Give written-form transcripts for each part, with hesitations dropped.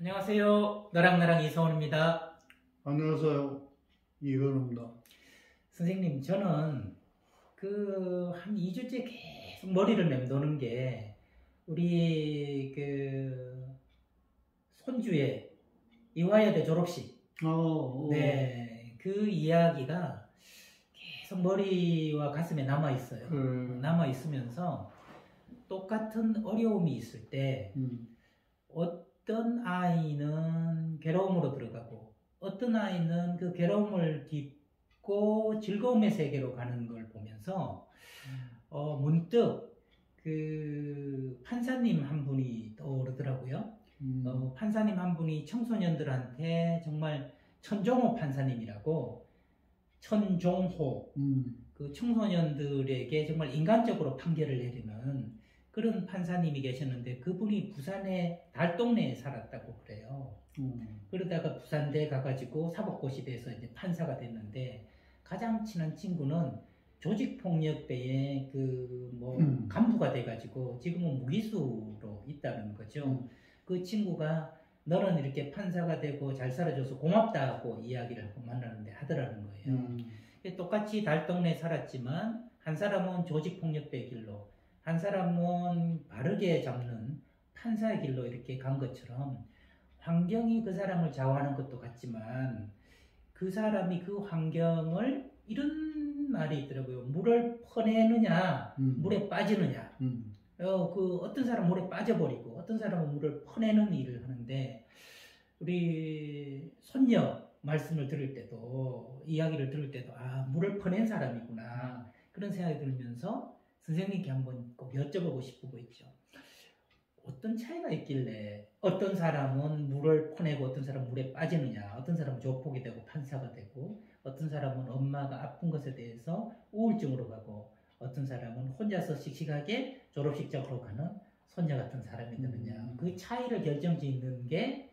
안녕하세요. 너랑나랑 이성훈입니다. 안녕하세요. 이건우입니다. 선생님, 저는 한 2주째 계속 머리를 맴도는 게 우리 손주의 이화여대 졸업식. 네, 그 이야기가 계속 머리와 가슴에 남아있어요. 남아있으면서 똑같은 어려움이 있을 때 어떤 아이는 괴로움으로 들어가고 어떤 아이는 그 괴로움을 딛고 즐거움의 세계로 가는 걸 보면서 문득 그 판사님 한 분이 떠오르더라고요. 판사님 한 분이 청소년들한테 정말 천종호 판사님이라고, 천종호, 그 청소년들에게 정말 인간적으로 판결을 내리는 그런 판사님이 계셨는데, 그분이 부산의 달동네에 살았다고 그래요. 그러다가 부산대 가가지고 사법고시대에서 이제 판사가 됐는데, 가장 친한 친구는 조직폭력배의 간부가 돼가지고 지금은 무기수로 있다는 거죠. 그 친구가 너는 이렇게 판사가 되고 잘 살아줘서 고맙다고 이야기를 하고 만나는데 하더라는 거예요. 똑같이 달동네에 살았지만 한 사람은 조직폭력배의 길로, 한 사람은 바르게 잡는 판사의 길로 이렇게 간 것처럼, 환경이 그 사람을 좌우하는 것도 같지만 그 사람이 그 환경을, 이런 말이 있더라고요. 물을 퍼내느냐 물에 빠지느냐. 어떤 사람은 물에 빠져버리고 어떤 사람은 물을 퍼내는 일을 하는데, 우리 손녀 말씀을 들을 때도, 이야기를 들을 때도 물을 퍼낸 사람이구나 그런 생각이 들면서 선생님께 한번 꼭 여쭤보고 싶고 있죠. 어떤 차이가 있길래 어떤 사람은 물을 퍼내고 어떤 사람은 물에 빠지느냐, 어떤 사람은 조폭이 되고 판사가 되고 어떤 사람은 엄마가 아픈 것에 대해서 우울증으로 가고 어떤 사람은 혼자서 씩씩하게 졸업식장으로 가는 손녀 같은 사람이 되느냐, 그 차이를 결정짓는 게,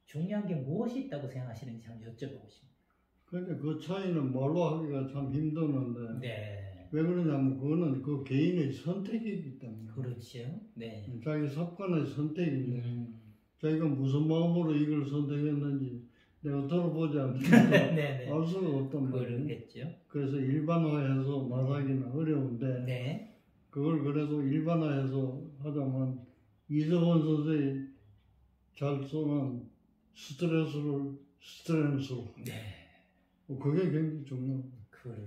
중요한 게 무엇이 있다고 생각하시는지 한번 여쭤보고 싶습니다. 그러니까 그 차이는 말로 하기가 참 힘드는데, 네. 왜 그러냐면 그거는 그 개인의 선택이기 때문에. 그렇죠. 네. 자기 습관의 선택인데, 자기가 무슨 마음으로 이걸 선택했는지 내가 들어보지 않으면 알 수가 없단 말이에요. 그렇겠죠. 그래서 일반화해서 말하기는 어려운데, 네. 그걸 그래도 일반화해서 하자면 이성훈 선생이 잘 쏘는 스트레스로. 네. 그게 굉장히 중요해요. 그렇죠.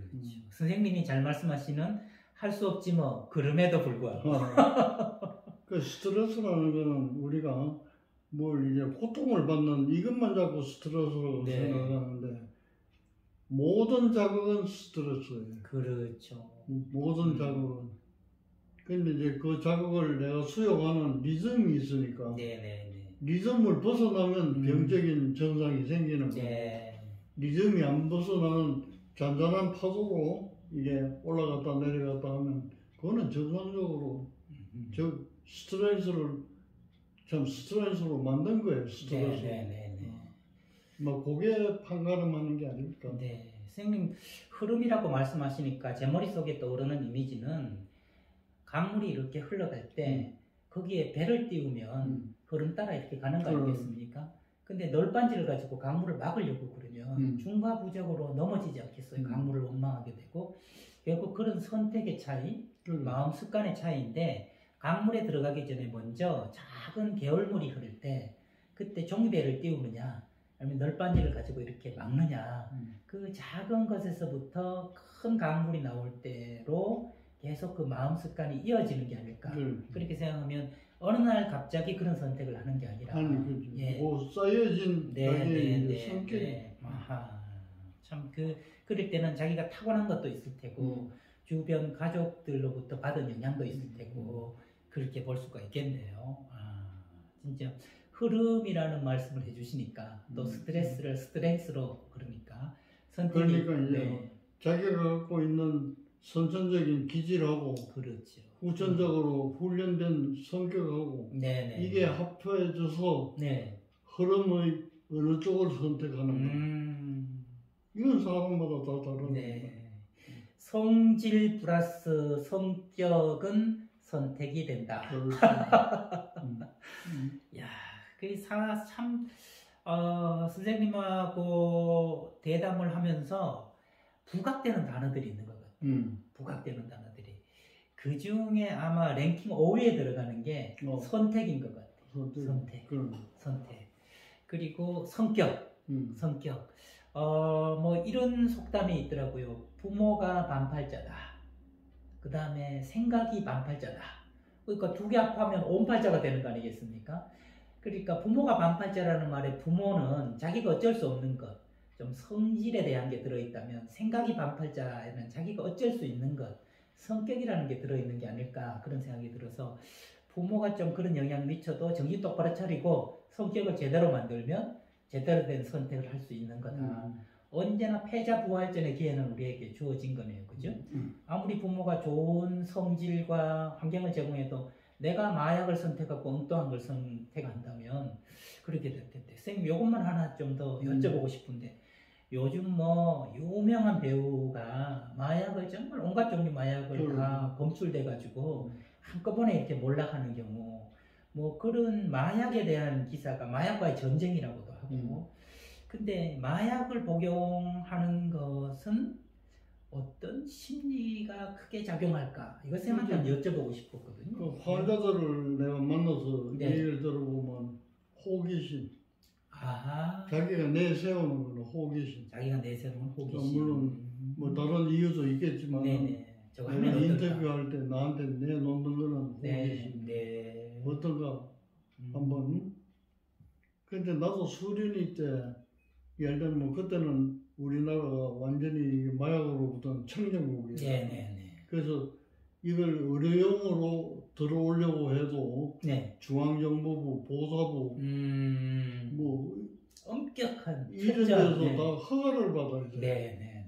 선생님이 잘 말씀하시는 할 수 없지 뭐 그럼에도 불구하고. 그 스트레스라는 거는 우리가 뭘 이제 고통을 받는 이것만 자꾸 스트레스로 생각하는데, 모든 자극은 스트레스예요. 그렇죠. 모든 자극은. 근데 이제 그 자극을 내가 수용하는 리듬이 있으니까, 리듬을 벗어나면 병적인 증상이 생기는 거예요. 리듬이 안 벗어나는 잔잔한 파도로 이게 올라갔다 내려갔다 하면 그거는 정상적으로 스트레스로 만든 거예요. 스트레스. 그게 판가름하는 게 아닐까. 네. 선생님, 흐름이라고 말씀하시니까 제 머릿속에 떠오르는 이미지는, 강물이 이렇게 흘러갈 때 거기에 배를 띄우면 흐름 따라 이렇게 가는 거 아니겠습니까? 근데 널빤지를 가지고 강물을 막으려고 그러면 중과부적으로 넘어지지 않겠어요? 강물을 원망하게 되고. 결국 그런 선택의 차이, 마음 습관의 차이인데, 강물에 들어가기 전에 먼저 작은 개울물이 흐를 때 그때 종이배를 띄우느냐 아니면 널빤지를 가지고 이렇게 막느냐, 그 작은 것에서부터 큰 강물이 나올 때로 계속 그 마음 습관이 이어지는 게 아닐까. 그렇게 생각하면 어느 날 갑자기 그런 선택을 하는 게 아니라, 쌓여진 자기의 성격이. 참 그럴 때는 자기가 타고난 것도 있을 테고 주변 가족들로부터 받은 영향도 있을 테고, 그렇게 볼 수가 있겠네요. 진짜 흐름이라는 말씀을 해주시니까 또 스트레스를 스트렝스로, 그러니까 이제 자기가 갖고 있는 선천적인 기질하고 후천적으로 훈련된 성격하고 이게 합쳐져서 흐름의 어느 쪽을 선택하는가. 이건 사람마다 다 다르네. 성질 플러스 성격은 선택이 된다. 야, 참, 선생님하고 대담을 하면서 부각되는 단어들이 있는 것 같아요. 부각되는 단어들이. 그 중에 아마 랭킹 5위에 들어가는 게 선택인 것 같아요. 선택. 그리고 성격. 뭐 이런 속담이 있더라고요. 부모가 반팔자다. 그 다음에 생각이 반팔자다. 그러니까 두 개 합하면 온팔자가 되는 거 아니겠습니까? 그러니까 부모가 반팔자라는 말에 부모는 자기가 어쩔 수 없는 것, 좀 성질에 대한 게 들어있다면 생각이 반팔자에는 자기가 어쩔 수 있는 것, 성격이라는 게 들어있는 게 아닐까 그런 생각이 들어서 부모가 좀 그런 영향 미쳐도 정신 똑바로 차리고 성격을 제대로 만들면 제대로 된 선택을 할 수 있는 거다. 언제나 패자부활전의 기회는 우리에게 주어진 거네요. 그죠? 아무리 부모가 좋은 성질과 환경을 제공해도 내가 마약을 선택하고 엉뚱한 걸 선택한다면 그렇게 될 텐데. 선생님 이것만 하나 좀 더 여쭤보고 싶은데 요즘 뭐 유명한 배우가 마약을 정말 온갖 종류 마약을 다 검출돼 가지고 한꺼번에 이렇게 몰락하는 경우 뭐 그런 마약에 대한 기사가 마약과의 전쟁이라고도 하고 근데 마약을 복용하는 것은 어떤 심리가 크게 작용할까? 이거 쌤한테 한번 여쭤보고 싶었거든요. 그 환자들을 내가 만나서 얘기를 들어보면 호기심. 자기가 내세우는 건 호기심. 자기가 내세우는 호기심. 물론 뭐 다른 이유도 있겠지만 저거 내가 인터뷰할 때 나한테 내놓는 거는 호기심. 어떤가 한번. 근데 나도 수련회 때 예를 들면 뭐 그때는 우리나라가 완전히 마약으로부터는 청정국이에요. 그래서 이걸 의료용으로 들어오려고 해도 중앙정보부, 보사부 뭐 엄격한 이런 데서 다 허가를 받아야 돼요.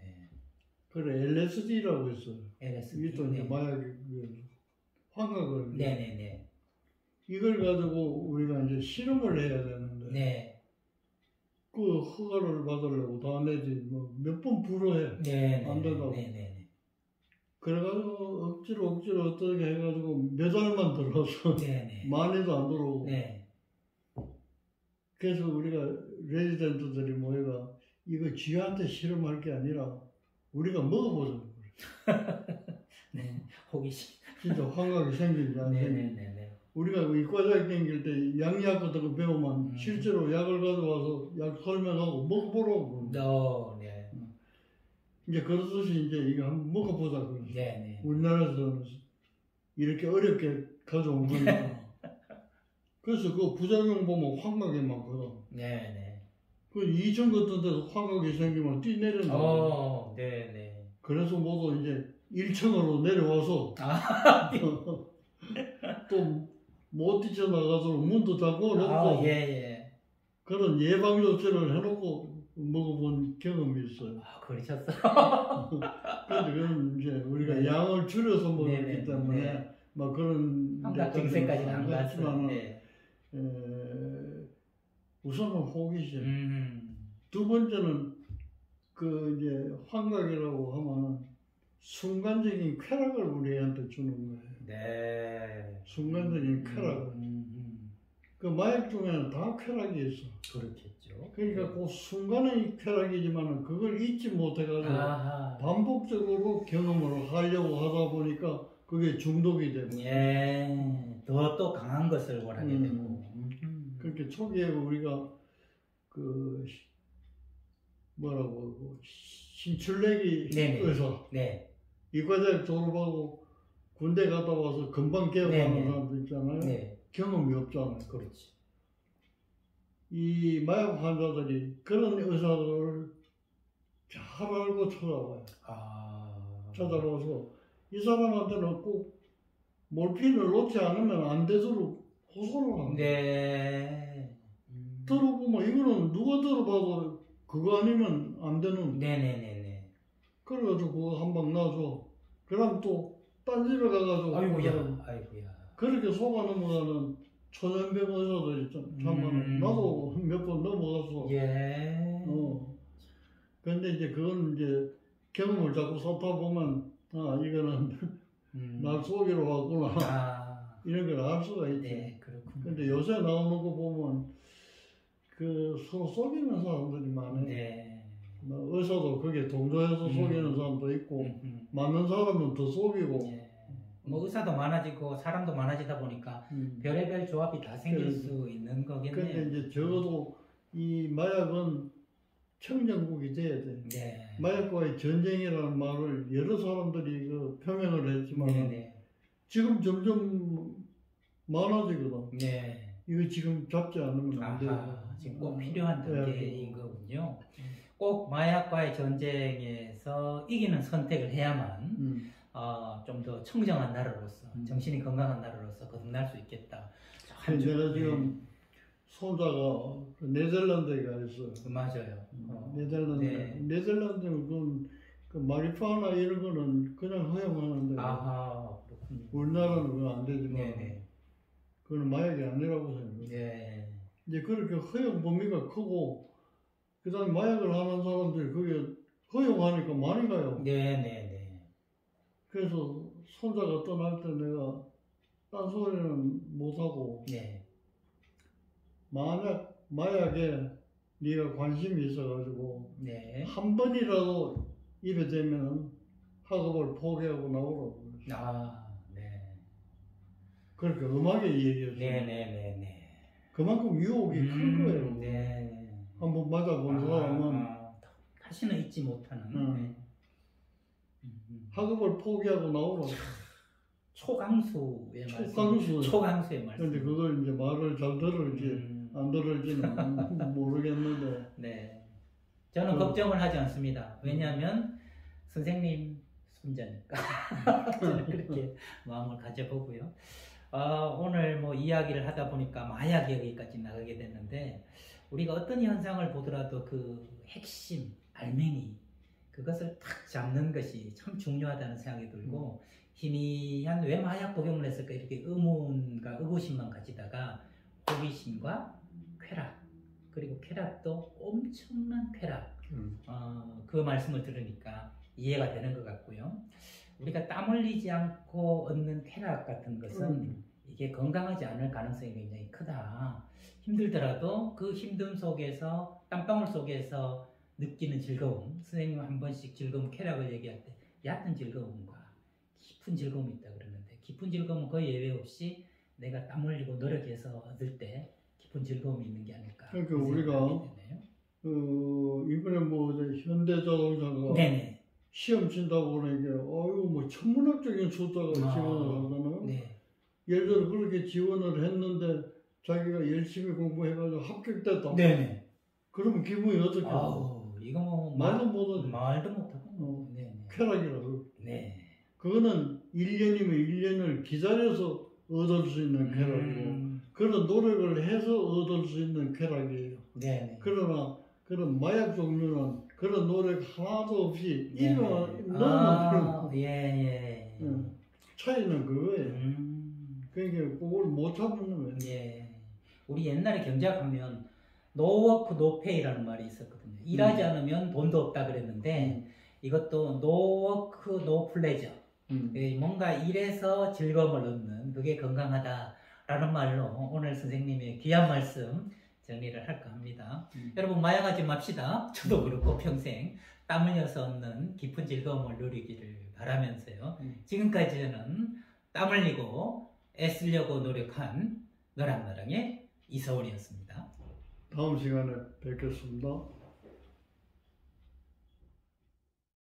그래 LSD라고 했어요. 이게 또 이제 마약 환각을 이걸 가지고 우리가 이제 실험을 해야 되는데 그 허가를 받으려고 다 내지 뭐 몇 번 불어해 안 된다고. 그래가지고 억지로 어떻게 해가지고 몇 알만 들어서 많이도 안 들어오고. 그래서 우리가 레지던트들이 모여가 이거 쥐한테 실험할 게 아니라 우리가 먹어보자고 그래. 호기심. 진짜 환각이 생기지 않겠니? 우리가 이과대학 다닐 때 양약 같은 거 배우면 실제로 약을 가져와서 약 설명하고 먹어보라고. 이제 그러듯이 이제 이거 한번 먹어보자 그러죠. 우리나라에서는 이렇게 어렵게 가져온 거니까. 그래서 그 부작용 보면 환각이 많거든. 그 2층 같은 데서 환각이 생기면 뛰내린다고. 그래서 모두 이제 1층으로 내려와서 또 못 뛰쳐나가도록 문도 닫고 놓고 그런 예방 조치를 해놓고 먹어본 경험이 있어요. 그러셨어? 그런데 그건 이제 우리가 양을 줄여서 먹었기 때문에 막 그런 환각 증세까지는 안 갔지만 우선은 호기심. 두 번째는 그 이제 환각이라고 하면은 순간적인 쾌락을 우리한테 주는 거예요. 순간적인 쾌락을. 그 마약 중에는 다 쾌락이 있어. 그렇겠죠. 그러니까 그 순간의 쾌락이지만은 그걸 잊지 못해가지고 반복적으로 경험을 하려고 하다 보니까 그게 중독이 되고. 더 또 강한 것을 원하게 되고. 그렇게 초기에 우리가 그 뭐라고 신출내기 의사 이과대학 졸업하고 군대 갔다 와서 금방 개업하는 사람들 있잖아요. 경험이 없잖아요. 그렇지. 이 마약 환자들이 그런 의사들을 잘 알고 찾아와요. 찾아와서 이 사람한테는 꼭 몰핀을 놓지 않으면 안 되도록 호소를 합니다. 들어보면 이거는 누가 들어봐도 그거 아니면 안 되는. 그래가지고 그거 한 방 놔줘. 그럼 또 딴 집에 가가지고. 아이고야. 그렇게 속아 넘어가는 초년병 의사들 있잖아. 나도 몇 번 넘어갔어. 근데 이제 그건 이제 경험을 자꾸 쌓다 보면 이거는 날 속이러 왔구나. 이런 걸 알 수가 있지. 근데 요새 나오는 거 보면 서로 속이는 사람들이 많아요. 네. 의사도 그게 동조해서 속이는 사람도 있고, 맞는 사람은 더 속이고. 네. 뭐 의사도 많아지고 사람도 많아지다 보니까 별의별 조합이 다 생길 수 있는 거겠네요. 근데 이제 적어도 이 마약은 청정국이 돼야 돼. 네. 마약과의 전쟁이라는 말을 여러 사람들이 표명을 했지만, 네. 지금 점점 많아지거든. 네. 이거 지금 잡지 않으면 안 돼요. 지금 꼭 필요한 단계인 거군요. 꼭 마약과의 전쟁에서 이기는 선택을 해야만 좀 더 청정한 나라로서 정신이 건강한 나라로서 거듭날 수 있겠다. 내가 지금 손자가 네덜란드에 가 있어요. 맞아요. 네덜란드. 네. 네덜란드는 그 마리파나 이런 거는 그냥 허용하는데 우리나라는 그건 안 되지만 네네. 그건 마약이 아니라고 생각해요. 네. 이제 그렇게 허용 범위가 크고 그다음에 마약을 하는 사람들이 그게 허용하니까 많이 가요. 네네네. 그래서 손자가 떠날 때 내가 딴 소리는 못하고 네. 만약 마약에 네가 관심이 있어가지고 네. 한 번이라도 입에 대면 학업을 포기하고 나오라고 그랬어요. 네. 그렇게 음하게 얘기했어요. 네네네네. 그만큼 유혹이 큰 거예요. 네. 한번 맞아본 사람은 다시는 잊지 못하는 학업을 포기하고 나오라고. 초강수의 말씀. 초강수의 말씀. 근데 그걸 이제 말을 잘 들을지 안 들을지는 모르겠는데. 네. 저는 걱정을 하지 않습니다. 왜냐하면 선생님 손자니까. 저는 그렇게 마음을 가져보고요. 오늘 뭐 이야기를 하다 보니까 마약 여기까지 나가게 됐는데 우리가 어떤 현상을 보더라도 그 핵심, 알맹이 그것을 탁 잡는 것이 참 중요하다는 생각이 들고 희미한 왜 마약 복용을 했을까 이렇게 의문과 의구심만 가지다가 호기심과 쾌락 그리고 쾌락도 엄청난 쾌락 그 말씀을 들으니까 이해가 되는 것 같고요. 우리가 땀 흘리지 않고 얻는 쾌락 같은 것은 이게 건강하지 않을 가능성이 굉장히 크다. 힘들더라도 그 힘듦 속에서 땀방울 속에서 느끼는 즐거움, 선생님 한 번씩 즐거움, 쾌락을 얘기할 때 얕은 즐거움과 깊은 즐거움이 있다 그러는데 깊은 즐거움은 거의 예외 없이 내가 땀 흘리고 노력해서 얻을 때 깊은 즐거움이 있는 게 아닐까. 그러니까 우리가 이번에 뭐 현대자동차가 네네. 시험 친다고 그러니까 뭐 천문학적인 숫자가 지원을 하잖아요. 네. 예를 들어 그렇게 지원을 했는데 자기가 열심히 공부해가지고 합격됐다. 네네. 그러면 기분이 어떻게? 이거 뭐 말도 못하지. 말도 못하고. 쾌락이라고. 네. 그거는 1년이면 1년을 기다려서 얻을 수 있는 쾌락이고 그런 노력을 해서 얻을 수 있는 쾌락이에요. 네. 그러나 그런 마약 종류는 그런 노력 하나도 없이 입에만 넣으면 예. 차이는 그거예요. 그러니까 그걸 못 참는 거예요. 예. 우리 옛날에 경제학하면 노워크 노페이라는 말이 있었거든요. 일하지 않으면 돈도 없다 그랬는데 이것도 노워크 노플레저 뭔가 일해서 즐거움을 얻는 그게 건강하다라는 말로 오늘 선생님의 귀한 말씀 정리를 할까 합니다. 여러분 마약하지 맙시다. 저도 그렇고 평생 땀 흘려서 얻는 깊은 즐거움을 누리기를 바라면서요. 지금까지는 땀 흘리고 애쓰려고 노력한 너랑너랑의 이서훈이었습니다. 다음 시간에 뵙겠습니다.